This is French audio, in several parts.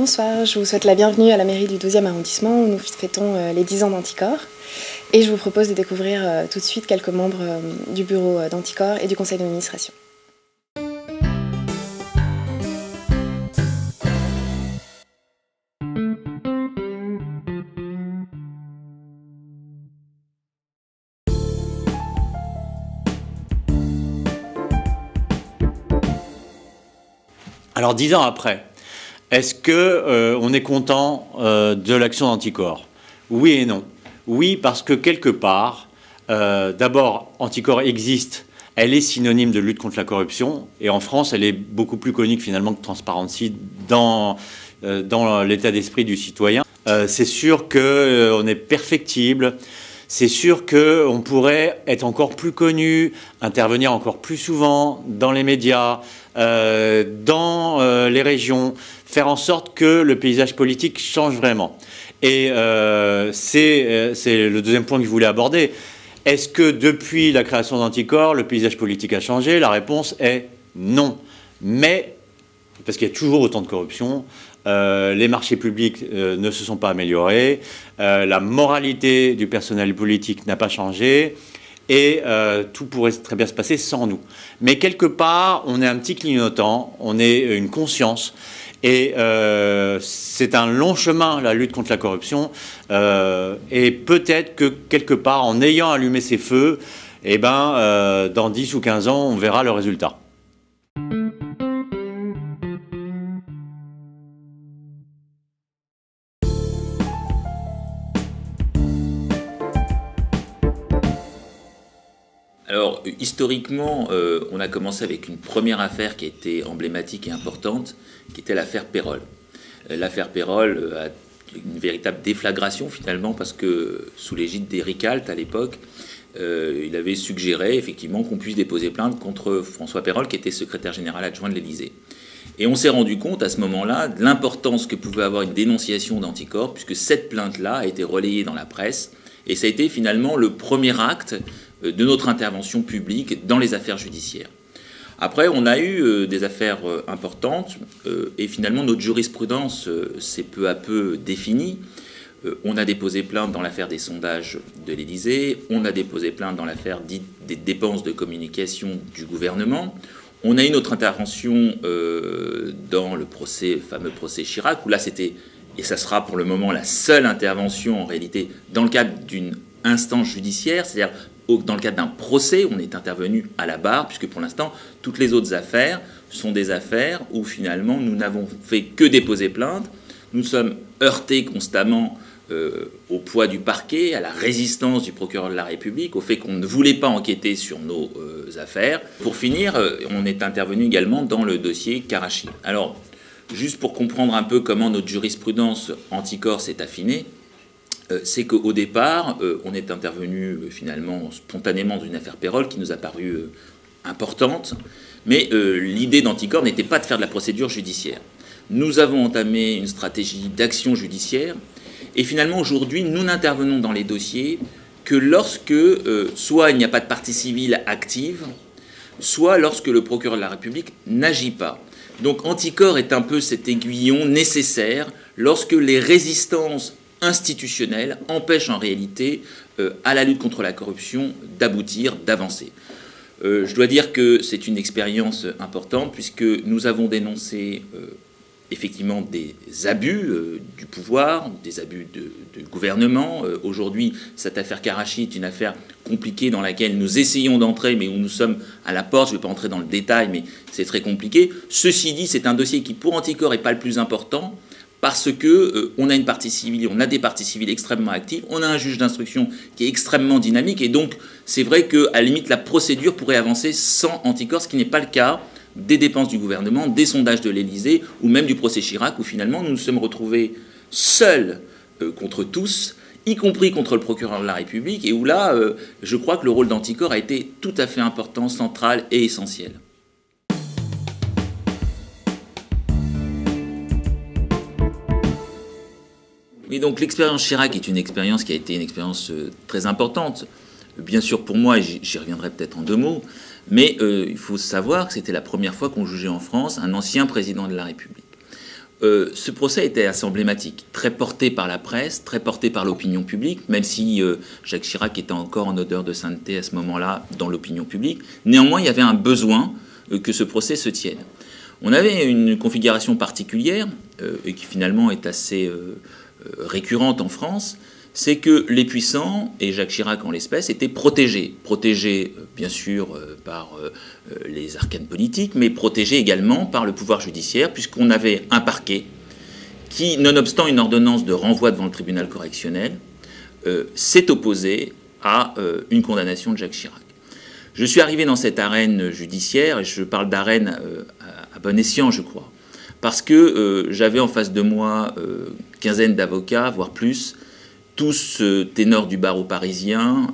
Bonsoir, je vous souhaite la bienvenue à la mairie du 12e arrondissement où nous fêtons les 10 ans d'Anticor. Et je vous propose de découvrir tout de suite quelques membres du bureau d'Anticor et du conseil d'administration. Alors 10 ans après, est-ce qu'on est content de l'action d'Anticor? Oui et non. Oui, parce que quelque part, d'abord, Anticor existe, elle est synonyme de lutte contre la corruption, et en France, elle est beaucoup plus connue finalement que Transparency dans l'état d'esprit du citoyen. C'est sûr qu'on est perfectible. C'est sûr qu'on pourrait être encore plus connu, intervenir encore plus souvent dans les médias, dans les régions, faire en sorte que le paysage politique change vraiment. Et c'est le deuxième point que je voulais aborder. Est-ce que depuis la création d'Anticor, le paysage politique a changé? La réponse est non. Mais, parce qu'il y a toujours autant de corruption, les marchés publics ne se sont pas améliorés, la moralité du personnel politique n'a pas changé, et tout pourrait très bien se passer sans nous. Mais quelque part, on est un petit clignotant, on est une conscience, et c'est un long chemin, la lutte contre la corruption, et peut-être que quelque part, en ayant allumé ces feux, eh ben, dans 10 ou 15 ans, on verra le résultat. Alors, historiquement, on a commencé avec une première affaire qui a été emblématique et importante, qui était l'affaire Peyrolle. L'affaire Peyrolle a une véritable déflagration, finalement, parce que, sous l'égide d'Éric Alt, à l'époque, il avait suggéré, effectivement, qu'on puisse déposer plainte contre François Peyrolle, qui était secrétaire général adjoint de l'Élysée. Et on s'est rendu compte, à ce moment-là, de l'importance que pouvait avoir une dénonciation d'Anticor, puisque cette plainte-là a été relayée dans la presse, et ça a été, finalement, le premier acte de notre intervention publique dans les affaires judiciaires. Après, on a eu des affaires importantes et finalement notre jurisprudence s'est peu à peu définie. On a déposé plainte dans l'affaire des sondages de l'Élysée, on a déposé plainte dans l'affaire dite des dépenses de communication du gouvernement. On a eu notre intervention dans le fameux procès Chirac, où là c'était, et ça sera pour le moment la seule intervention en réalité, dans le cadre d'une instance judiciaire, c'est-à-dire dans le cadre d'un procès, on est intervenu à la barre, puisque pour l'instant, toutes les autres affaires sont des affaires où finalement nous n'avons fait que déposer plainte. Nous sommes heurtés constamment au poids du parquet, à la résistance du procureur de la République, au fait qu'on ne voulait pas enquêter sur nos affaires. Pour finir, on est intervenu également dans le dossier Karachi. Alors, juste pour comprendre un peu comment notre jurisprudence Anticor s'est affinée, c'est qu'au départ, on est intervenu finalement spontanément dans une affaire Peyrolle qui nous a paru importante, mais l'idée d'Anticor n'était pas de faire de la procédure judiciaire. Nous avons entamé une stratégie d'action judiciaire, et finalement aujourd'hui, nous n'intervenons dans les dossiers que lorsque soit il n'y a pas de partie civile active, soit lorsque le procureur de la République n'agit pas. Donc Anticor est un peu cet aiguillon nécessaire lorsque les résistances institutionnelle empêche en réalité à la lutte contre la corruption d'aboutir, d'avancer. Je dois dire que c'est une expérience importante puisque nous avons dénoncé effectivement des abus du pouvoir, des abus de gouvernement. Aujourd'hui, cette affaire Karachi est une affaire compliquée dans laquelle nous essayons d'entrer, mais où nous sommes à la porte. Je ne vais pas entrer dans le détail, mais c'est très compliqué. Ceci dit, c'est un dossier qui, pour Anticor, n'est pas le plus important, parce que on a une partie civile, on a des parties civiles extrêmement actives, on a un juge d'instruction qui est extrêmement dynamique, et donc c'est vrai qu'à la limite la procédure pourrait avancer sans Anticor, ce qui n'est pas le cas des dépenses du gouvernement, des sondages de l'Élysée, ou même du procès Chirac, où finalement nous nous sommes retrouvés seuls contre tous, y compris contre le procureur de la République, et où là, je crois que le rôle d'Anticor a été tout à fait important, central et essentiel. Et donc l'expérience Chirac est une expérience qui a été une expérience très importante. Bien sûr pour moi, et j'y reviendrai peut-être en 2 mots, mais il faut savoir que c'était la première fois qu'on jugeait en France un ancien président de la République. ce procès était assez emblématique, très porté par la presse, très porté par l'opinion publique, même si Jacques Chirac était encore en odeur de sainteté à ce moment-là dans l'opinion publique. Néanmoins, il y avait un besoin que ce procès se tienne. On avait une configuration particulière, et qui finalement est assez récurrente en France, c'est que les puissants, et Jacques Chirac en l'espèce, étaient protégés. Protégés, bien sûr, par les arcanes politiques, mais protégés également par le pouvoir judiciaire, puisqu'on avait un parquet qui, nonobstant une ordonnance de renvoi devant le tribunal correctionnel, s'est opposé à une condamnation de Jacques Chirac. Je suis arrivé dans cette arène judiciaire, et je parle d'arène à bon escient, je crois, parce que j'avais en face de moi quinzaine d'avocats, voire plus, tous ténors du barreau parisien,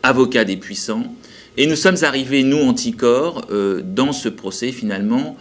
avocats des puissants, et nous sommes arrivés, nous, anticorps, dans ce procès, finalement,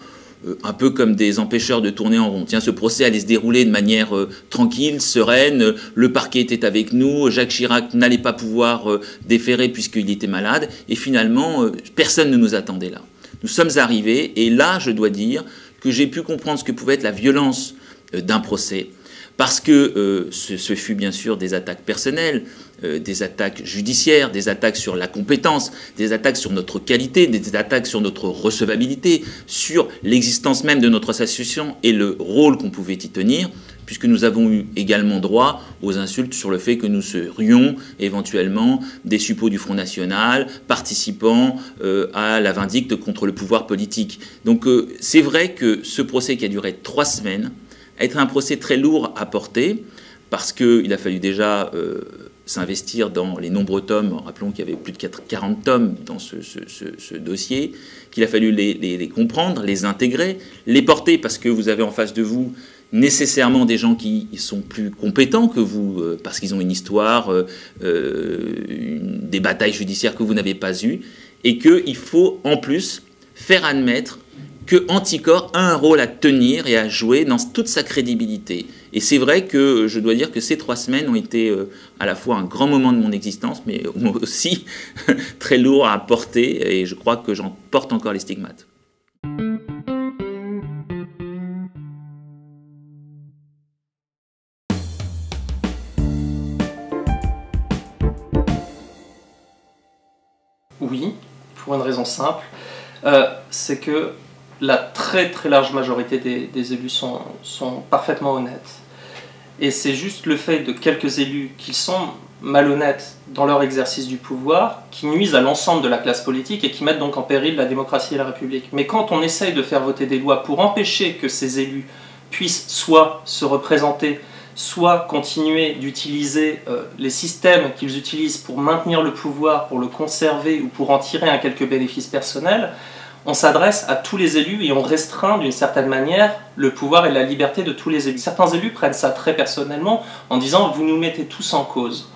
un peu comme des empêcheurs de tourner en rond. Tiens, ce procès allait se dérouler de manière tranquille, sereine, le parquet était avec nous, Jacques Chirac n'allait pas pouvoir déférer puisqu'il était malade, et finalement, personne ne nous attendait là. Nous sommes arrivés, et là, je dois dire que j'ai pu comprendre ce que pouvait être la violence d'un procès, parce que ce fut bien sûr des attaques personnelles, des attaques judiciaires, des attaques sur la compétence, des attaques sur notre qualité, des attaques sur notre recevabilité, sur l'existence même de notre association et le rôle qu'on pouvait y tenir, puisque nous avons eu également droit aux insultes sur le fait que nous serions éventuellement des suppôts du Front National, participant à la vindicte contre le pouvoir politique. Donc c'est vrai que ce procès qui a duré 3 semaines, être un procès très lourd à porter, parce qu'il a fallu déjà s'investir dans les nombreux tomes. Rappelons qu'il y avait plus de 40 tomes dans ce dossier, qu'il a fallu les comprendre, les intégrer, les porter, parce que vous avez en face de vous nécessairement des gens qui sont plus compétents que vous, parce qu'ils ont une histoire, des batailles judiciaires que vous n'avez pas eues, et qu'il faut en plus faire admettre que Anticorps a un rôle à tenir et à jouer dans toute sa crédibilité. Et c'est vrai que je dois dire que ces 3 semaines ont été à la fois un grand moment de mon existence, mais aussi très lourd à porter, et je crois que j'en porte encore les stigmates. Oui, pour une raison simple, c'est que la très très large majorité des élus sont parfaitement honnêtes. Et c'est juste le fait de quelques élus qui sont malhonnêtes dans leur exercice du pouvoir qui nuisent à l'ensemble de la classe politique et qui mettent donc en péril la démocratie et la République. Mais quand on essaye de faire voter des lois pour empêcher que ces élus puissent soit se représenter, soit continuer d'utiliser les systèmes qu'ils utilisent pour maintenir le pouvoir, pour le conserver ou pour en tirer quelques bénéfices personnels, on s'adresse à tous les élus et on restreint d'une certaine manière le pouvoir et la liberté de tous les élus. Certains élus prennent ça très personnellement en disant « vous nous mettez tous en cause ».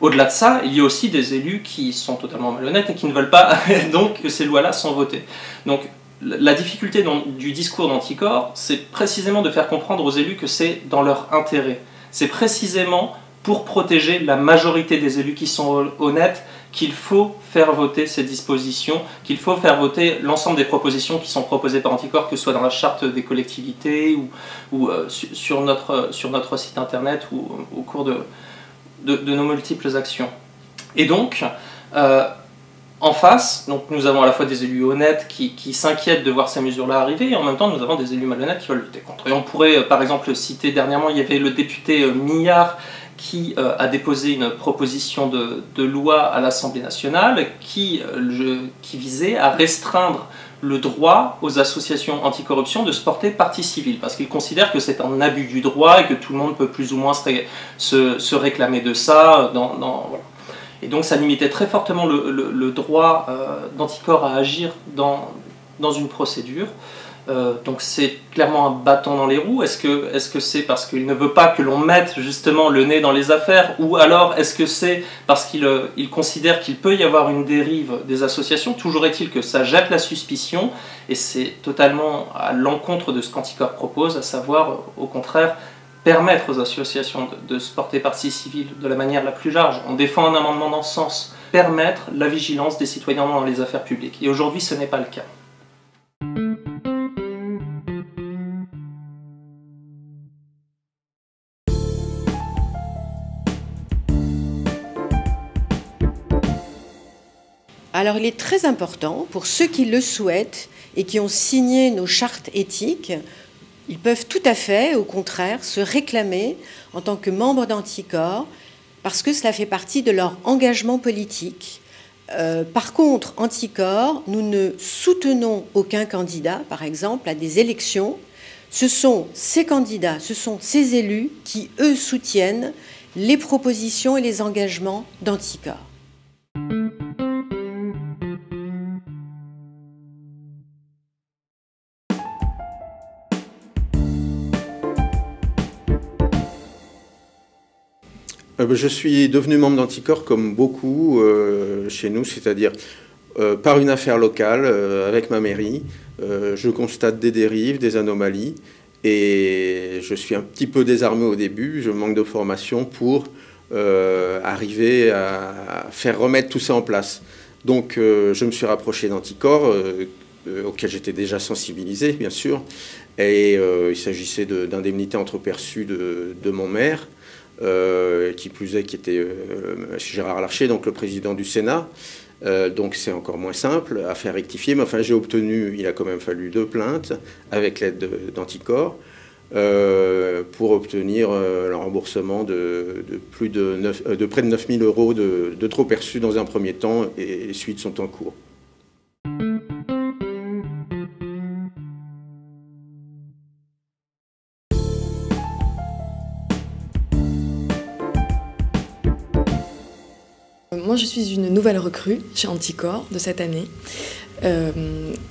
Au-delà de ça, il y a aussi des élus qui sont totalement malhonnêtes et qui ne veulent pas donc que ces lois-là sont votées. Donc la difficulté du discours d'Anticorps, c'est précisément de faire comprendre aux élus que c'est dans leur intérêt. C'est précisément pour protéger la majorité des élus qui sont honnêtes qu'il faut faire voter ces dispositions, qu'il faut faire voter l'ensemble des propositions qui sont proposées par Anticorps, que ce soit dans la charte des collectivités ou sur notre site internet ou au cours de nos multiples actions. Et donc, en face, donc nous avons à la fois des élus honnêtes qui s'inquiètent de voir ces mesures-là arriver, et en même temps nous avons des élus malhonnêtes qui veulent lutter contre. Et on pourrait par exemple citer dernièrement, il y avait le député Millard qui a déposé une proposition de loi à l'Assemblée nationale qui visait à restreindre le droit aux associations anticorruption de se porter partie civile, parce qu'il considère que c'est un abus du droit et que tout le monde peut plus ou moins se réclamer de ça. Voilà. Et donc ça limitait très fortement le droit d'Anticorps à agir dans une procédure. Donc c'est clairement un bâton dans les roues. Est-ce que c'est parce qu'il ne veut pas que l'on mette justement le nez dans les affaires, ou alors est-ce que c'est parce qu'il considère qu'il peut y avoir une dérive des associations? Toujours est-il que ça jette la suspicion, et c'est totalement à l'encontre de ce qu'Anticorps propose, à savoir au contraire permettre aux associations de se porter partie civile de la manière la plus large. On défend un amendement dans ce sens, permettre la vigilance des citoyens dans les affaires publiques. Et aujourd'hui ce n'est pas le cas. Alors il est très important pour ceux qui le souhaitent et qui ont signé nos chartes éthiques, ils peuvent tout à fait, au contraire, se réclamer en tant que membres d'Anticor parce que cela fait partie de leur engagement politique. Par contre, Anticor, nous ne soutenons aucun candidat, par exemple, à des élections. Ce sont ces candidats, ce sont ces élus qui, eux, soutiennent les propositions et les engagements d'Anticor. Je suis devenu membre d'Anticor comme beaucoup chez nous, c'est-à-dire par une affaire locale avec ma mairie. Je constate des dérives, des anomalies et je suis un petit peu désarmé au début. Je manque de formation pour arriver à faire remettre tout ça en place. Donc je me suis rapproché d'Anticor, auquel j'étais déjà sensibilisé bien sûr, et il s'agissait d'indemnités entreperçues de mon maire. Qui plus est, qui était Gérard Larcher, donc le président du Sénat. Donc c'est encore moins simple à faire rectifier. Mais enfin, j'ai obtenu, il a quand même fallu 2 plaintes avec l'aide d'Anticor pour obtenir le remboursement de près de 9 000 euros de trop perçus dans un premier temps, et les suites sont en cours. Moi, je suis une nouvelle recrue chez Anticor de cette année.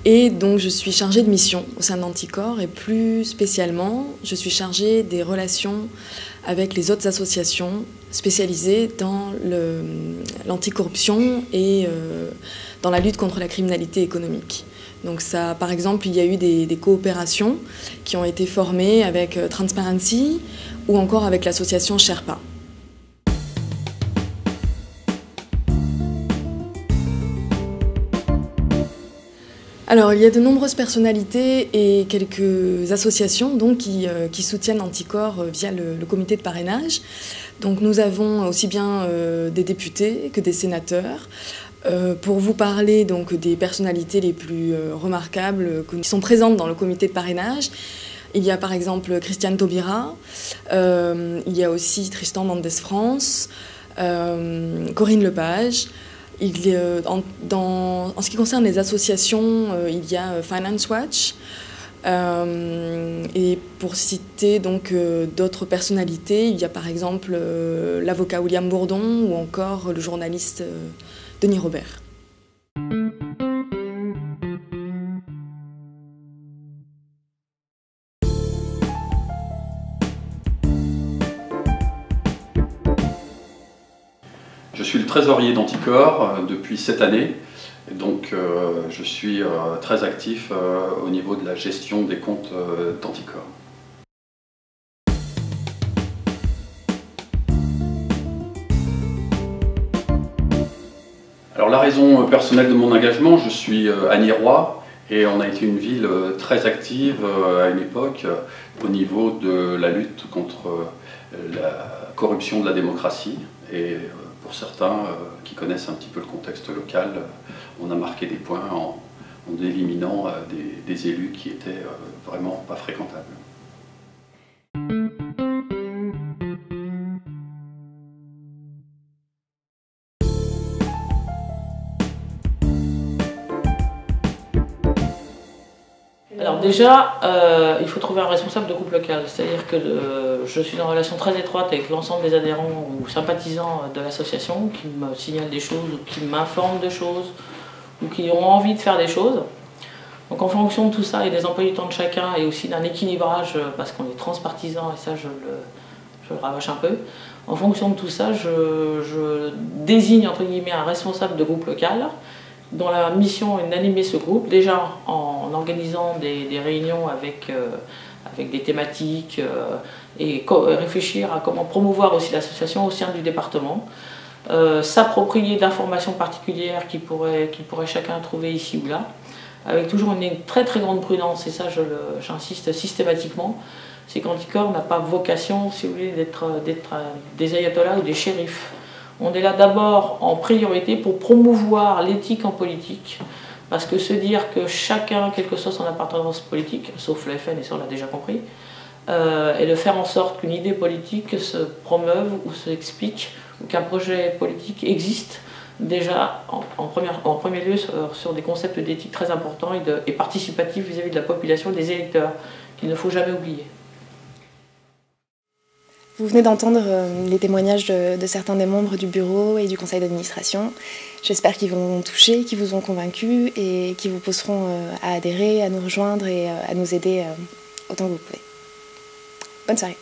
Et donc, je suis chargée de mission au sein d'Anticor. Et plus spécialement, je suis chargée des relations avec les autres associations spécialisées dans l'anticorruption et dans la lutte contre la criminalité économique. Donc ça, par exemple, il y a eu des coopérations qui ont été formées avec Transparency ou encore avec l'association Sherpa. Alors, il y a de nombreuses personnalités et quelques associations donc, qui soutiennent Anticor via le comité de parrainage. Donc, nous avons aussi bien des députés que des sénateurs. Pour vous parler donc, des personnalités les plus remarquables qui sont présentes dans le comité de parrainage, il y a par exemple Christiane Taubira, il y a aussi Tristan Mendes France, Corinne Lepage. En ce qui concerne les associations, il y a Finance Watch. Et pour citer donc d'autres personnalités, il y a par exemple l'avocat William Bourdon ou encore le journaliste Denis Robert. Je suis le trésorier d'Anticor depuis cette année, donc je suis très actif au niveau de la gestion des comptes d'Anticor. Alors la raison personnelle de mon engagement, je suis anierois et on a été une ville très active à une époque au niveau de la lutte contre la corruption de la démocratie. Et pour certains qui connaissent un petit peu le contexte local, on a marqué des points en éliminant des élus qui étaient vraiment pas fréquentables. Alors déjà, il faut trouver un responsable de groupe local, c'est-à-dire que je suis en relation très étroite avec l'ensemble des adhérents ou sympathisants de l'association qui me signalent des choses ou qui m'informent de choses ou qui ont envie de faire des choses. Donc en fonction de tout ça et des emplois du temps de chacun et aussi d'un équilibrage, parce qu'on est transpartisan et ça je le rabâche un peu, en fonction de tout ça, je désigne entre guillemets un responsable de groupe local dont la mission est d'animer ce groupe, déjà en organisant des réunions avec des thématiques et réfléchir à comment promouvoir aussi l'association au sein du département, s'approprier d'informations particulières qui pourraient chacun trouver ici ou là, avec toujours une très très grande prudence, et ça j'insiste systématiquement, c'est qu'Anticor n'a pas vocation, si vous voulez, d'être des ayatollahs ou des shérifs. On est là d'abord en priorité pour promouvoir l'éthique en politique, parce que se dire que chacun, quelle que soit son appartenance politique, sauf le FN et ça on l'a déjà compris, et de faire en sorte qu'une idée politique se promeuve ou s'explique, ou qu'un projet politique existe déjà en premier lieu sur des concepts d'éthique très importants et participatifs vis-à-vis de la population et des électeurs, qu'il ne faut jamais oublier. Vous venez d'entendre les témoignages de certains des membres du bureau et du conseil d'administration. J'espère qu'ils vont toucher, qu'ils vous ont convaincus et qu'ils vous pousseront à adhérer, à nous rejoindre et à nous aider autant que vous pouvez. Bonne soirée.